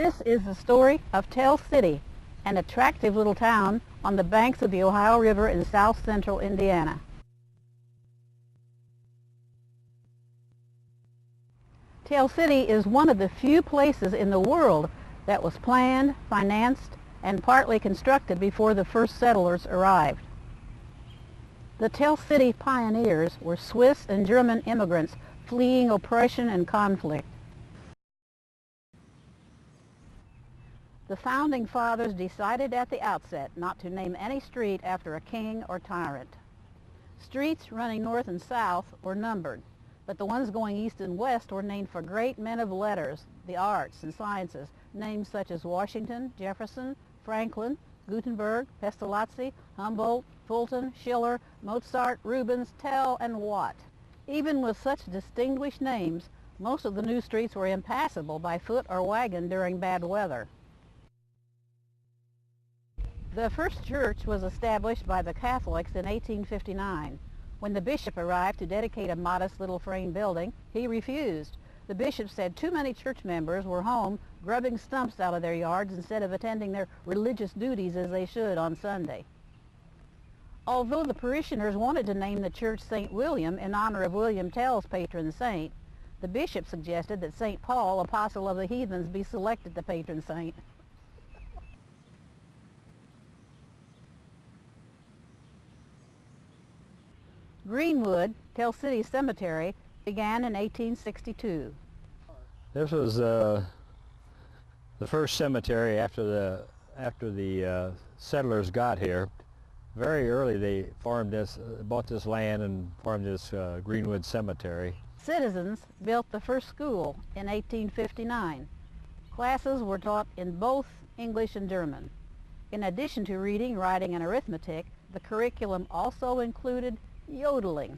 This is the story of Tell City, an attractive little town on the banks of the Ohio River in south-central Indiana. Tell City is one of the few places in the world that was planned, financed, and partly constructed before the first settlers arrived. The Tell City pioneers were Swiss and German immigrants fleeing oppression and conflict. The Founding Fathers decided at the outset not to name any street after a king or tyrant. Streets running north and south were numbered, but the ones going east and west were named for great men of letters, the arts and sciences, names such as Washington, Jefferson, Franklin, Gutenberg, Pestalozzi, Humboldt, Fulton, Schiller, Mozart, Rubens, Tell, and Watt. Even with such distinguished names, most of the new streets were impassable by foot or wagon during bad weather. The first church was established by the Catholics in 1859. When the bishop arrived to dedicate a modest little frame building, he refused. The bishop said too many church members were home grubbing stumps out of their yards instead of attending their religious duties as they should on Sunday. Although the parishioners wanted to name the church St. William in honor of William Tell's patron saint, the bishop suggested that St. Paul, apostle of the heathens, be selected the patron saint. Greenwood, Tell City Cemetery, began in 1862. This was the first cemetery after the settlers got here. Very early they bought this land and formed this Greenwood Cemetery. Citizens built the first school in 1859. Classes were taught in both English and German. In addition to reading, writing, and arithmetic, the curriculum also included yodeling.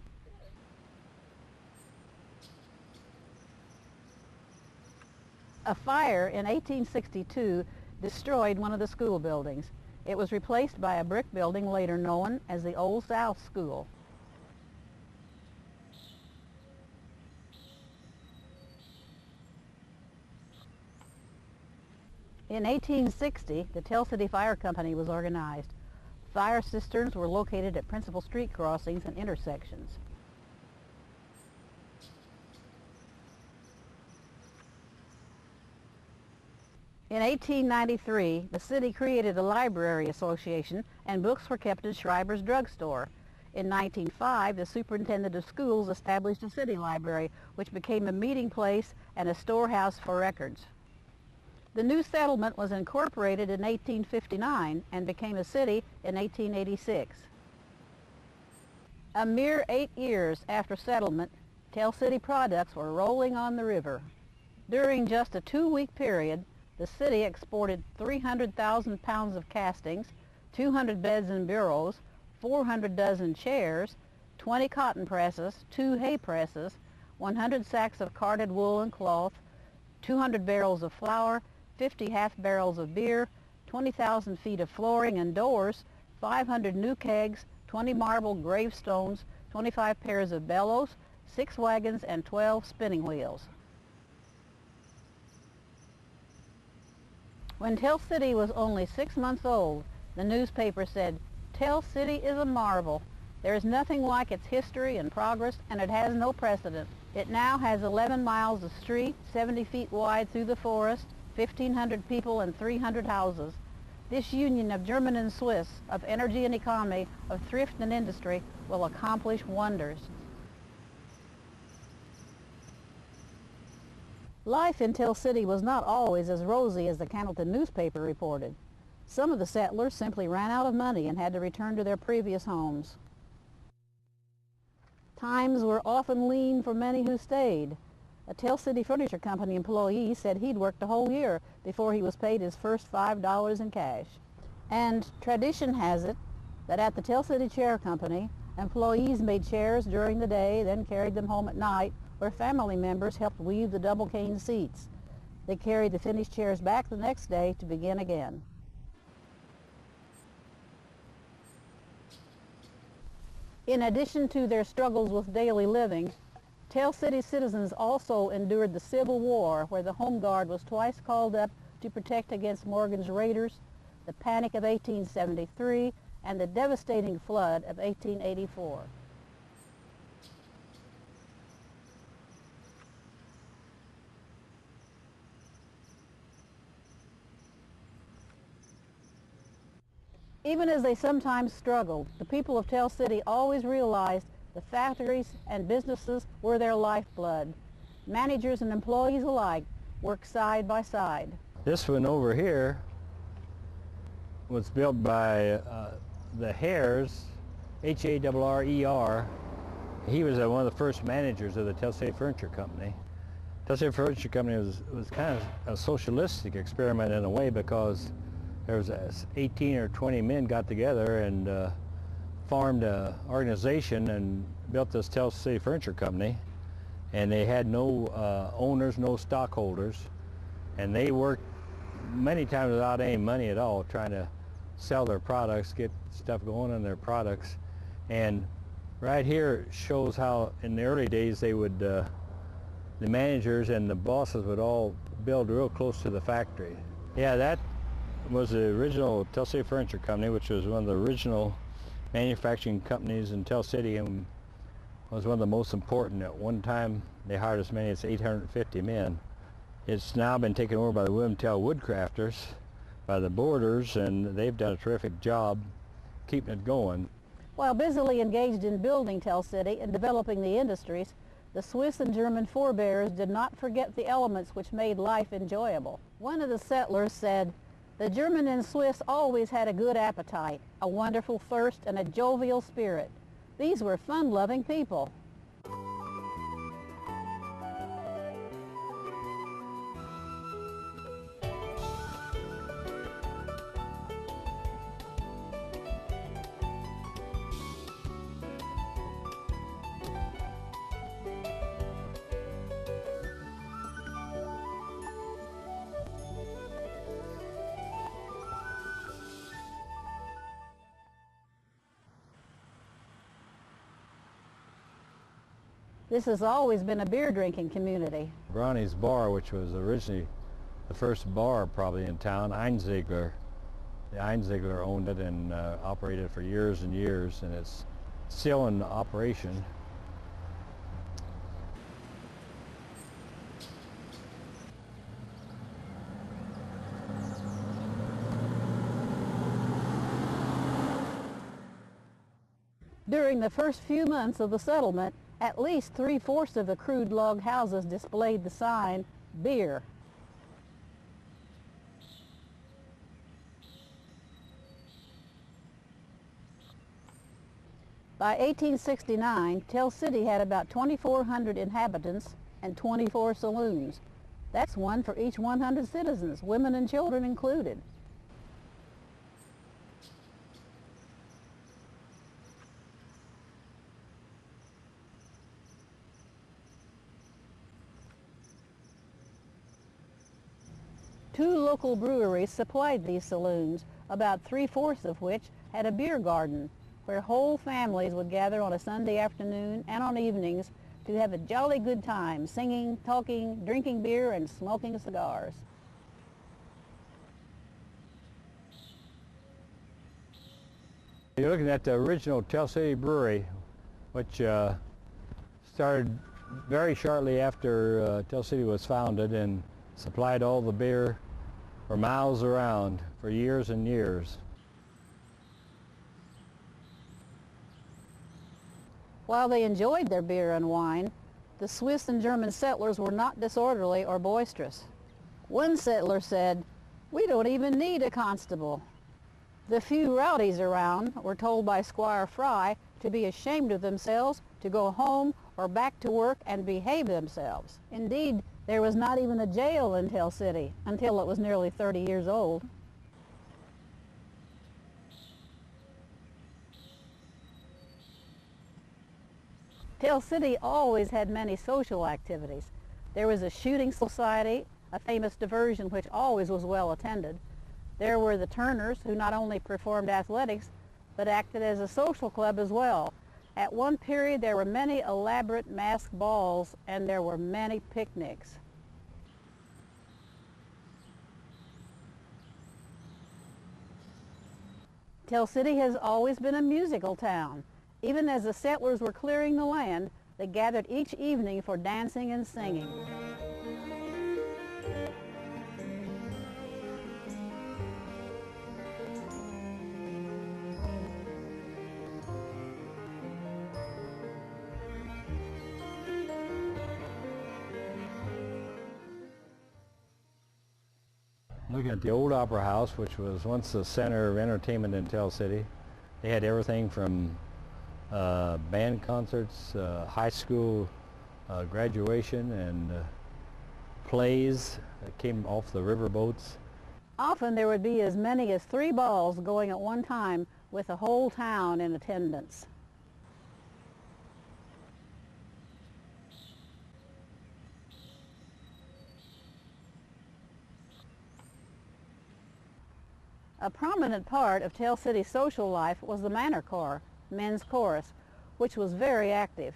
A fire in 1862 destroyed one of the school buildings. It was replaced by a brick building later known as the Old South School. In 1860, the Tell City Fire Company was organized. Fire cisterns were located at principal street crossings and intersections. In 1893, the city created a library association and books were kept in Schreiber's drugstore. In 1905, the superintendent of schools established a city library, which became a meeting place and a storehouse for records. The new settlement was incorporated in 1859 and became a city in 1886. A mere 8 years after settlement, Tell City products were rolling on the river. During just a 2-week period, the city exported 300,000 pounds of castings, 200 beds and bureaus, 400 dozen chairs, 20 cotton presses, 2 hay presses, 100 sacks of carded wool and cloth, 200 barrels of flour, 50 half barrels of beer, 20,000 feet of flooring and doors, 500 new kegs, 20 marble gravestones, 25 pairs of bellows, 6 wagons, and 12 spinning wheels. When Tell City was only 6 months old, the newspaper said, "Tell City is a marvel. There is nothing like its history and progress, and it has no precedent. It now has 11 miles of street, 70 feet wide through the forest, 1,500 people and 300 houses. This union of German and Swiss, of energy and economy, of thrift and industry will accomplish wonders." Life in Tell City was not always as rosy as the Cannleton newspaper reported. Some of the settlers simply ran out of money and had to return to their previous homes. Times were often lean for many who stayed. A Tell City Furniture Company employee said he'd worked a whole year before he was paid his first $5 in cash. And tradition has it that at the Tell City Chair Company, employees made chairs during the day, then carried them home at night, where family members helped weave the double cane seats. They carried the finished chairs back the next day to begin again. In addition to their struggles with daily living, Tell City citizens also endured the Civil War, where the Home Guard was twice called up to protect against Morgan's raiders, the Panic of 1873, and the devastating flood of 1884. Even as they sometimes struggled, the people of Tell City always realized the factories and businesses were their lifeblood. Managers and employees alike worked side by side. This one over here was built by the Hares, H-A-R-R-E-R. He was one of the first managers of the Tell City Furniture Company. Tell City Furniture Company was kind of a socialistic experiment in a way, because there was 18 or 20 men got together and formed an organization and built this Tell City Furniture Company. And they had no owners, no stockholders, and they worked many times without any money at all, trying to sell their products, get stuff going on their products. And right here shows how in the early days they would, the managers and the bosses would all build real close to the factory. Yeah, that was the original Tell City Furniture Company, which was one of the original manufacturing companies in Tell City, and was one of the most important. At one time they hired as many as 850 men. It's now been taken over by the William Tell Woodcrafters, by the Boarders, and they've done a terrific job keeping it going. While busily engaged in building Tell City and developing the industries, the Swiss and German forebears did not forget the elements which made life enjoyable. One of the settlers said, "The German and Swiss always had a good appetite, a wonderful thirst, and a jovial spirit. These were fun-loving people." This has always been a beer-drinking community. Ronnie's Bar, which was originally the first bar probably in town, Einziegler. The Einziegler owned it and operated it for years and years, and it's still in operation. During the first few months of the settlement, at least 3/4 of the crude log houses displayed the sign, "Beer." By 1869, Tell City had about 2,400 inhabitants and 24 saloons. That's one for each 100 citizens, women and children included. Two local breweries supplied these saloons, about 3/4 of which had a beer garden, where whole families would gather on a Sunday afternoon and on evenings to have a jolly good time, singing, talking, drinking beer, and smoking cigars. You're looking at the original Tell City Brewery, which started very shortly after Tell City was founded and supplied all the beer for miles around for years and years. While they enjoyed their beer and wine, the Swiss and German settlers were not disorderly or boisterous. One settler said, "We don't even need a constable." The few rowdies around were told by Squire Fry to be ashamed of themselves, to go home or back to work and behave themselves. Indeed, there was not even a jail in Tell City until it was nearly 30 years old. Tell City always had many social activities. There was a shooting society, a famous diversion which always was well attended. There were the Turners, who not only performed athletics, but acted as a social club as well. At one period there were many elaborate masked balls and there were many picnics. Tell City has always been a musical town. Even as the settlers were clearing the land, they gathered each evening for dancing and singing. Looking at the old Opera House, which was once the center of entertainment in Tell City, they had everything from band concerts, high school graduation, and plays that came off the river boats. Often there would be as many as 3 balls going at one time with the whole town in attendance. A prominent part of Tell City's social life was the Manor Corps, men's chorus, which was very active.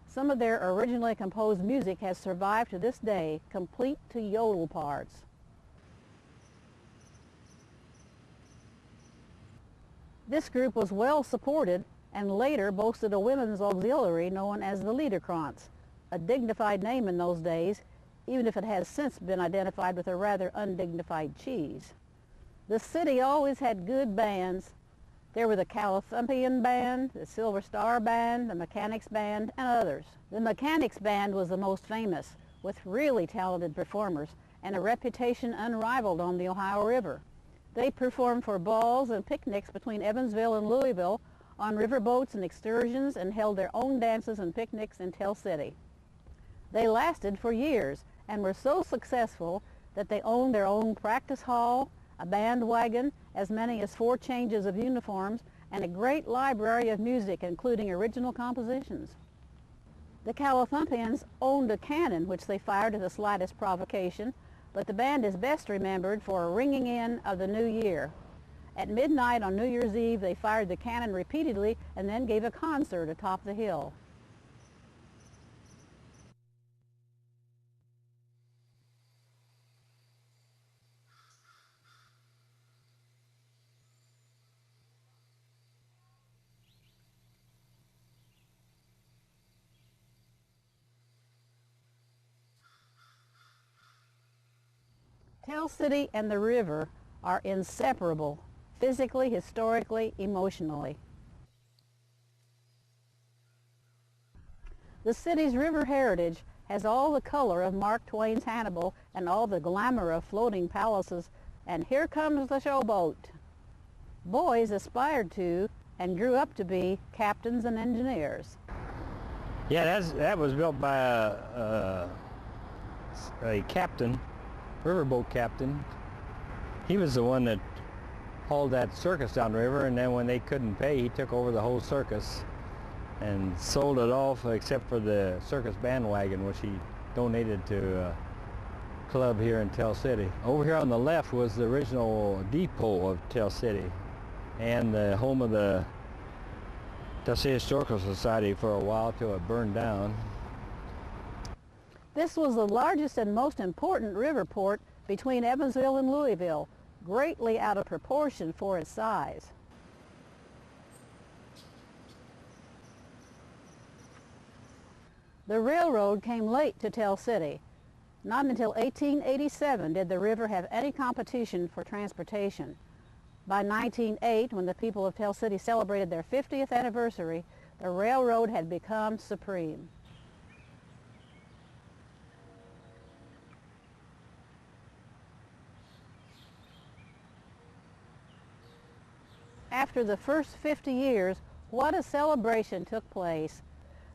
Some of their originally composed music has survived to this day, complete to yodel parts. This group was well supported and later boasted a women's auxiliary known as the Liederkranz, a dignified name in those days, even if it has since been identified with a rather undignified cheese. The city always had good bands. There were the Calathumpian Band, the Silver Star Band, the Mechanics Band, and others. The Mechanics Band was the most famous, with really talented performers and a reputation unrivaled on the Ohio River. They performed for balls and picnics between Evansville and Louisville, on riverboats and excursions, and held their own dances and picnics in Tell City. They lasted for years and were so successful that they owned their own practice hall, a band wagon, as many as 4 changes of uniforms, and a great library of music, including original compositions. The Calathumpians owned a cannon which they fired at the slightest provocation, but the band is best remembered for a ringing in of the new year. At midnight on New Year's Eve, they fired the cannon repeatedly and then gave a concert atop the hill. Tell City and the river are inseparable, physically, historically, emotionally. The city's river heritage has all the color of Mark Twain's Hannibal and all the glamour of floating palaces, and here comes the showboat. Boys aspired to and grew up to be captains and engineers. Yeah, that was built by a captain, riverboat captain. He was the one that hauled that circus down the river, and then when they couldn't pay, he took over the whole circus and sold it off except for the circus bandwagon, which he donated to a club here in Tell City. Over here on the left was the original depot of Tell City and the home of the Tell City Historical Society for a while till it burned down. This was the largest and most important river port between Evansville and Louisville, greatly out of proportion for its size. The railroad came late to Tell City. Not until 1887 did the river have any competition for transportation. By 1908, when the people of Tell City celebrated their 50th anniversary, the railroad had become supreme. After the first 50 years, what a celebration took place.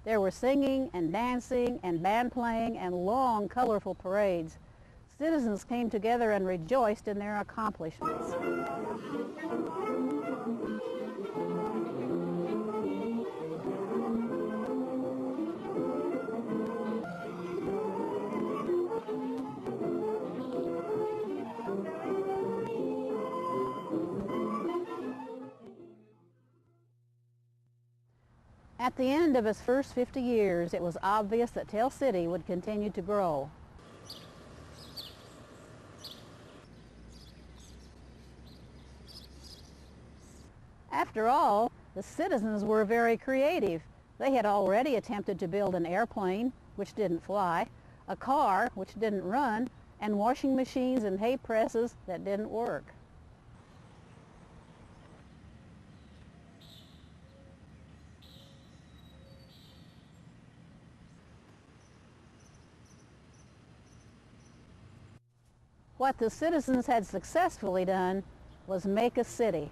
There were singing and dancing and band playing and long, colorful parades. Citizens came together and rejoiced in their accomplishments. At the end of its first 50 years, it was obvious that Tell City would continue to grow. After all, the citizens were very creative. They had already attempted to build an airplane, which didn't fly, a car, which didn't run, and washing machines and hay presses that didn't work. What the citizens had successfully done was make a city.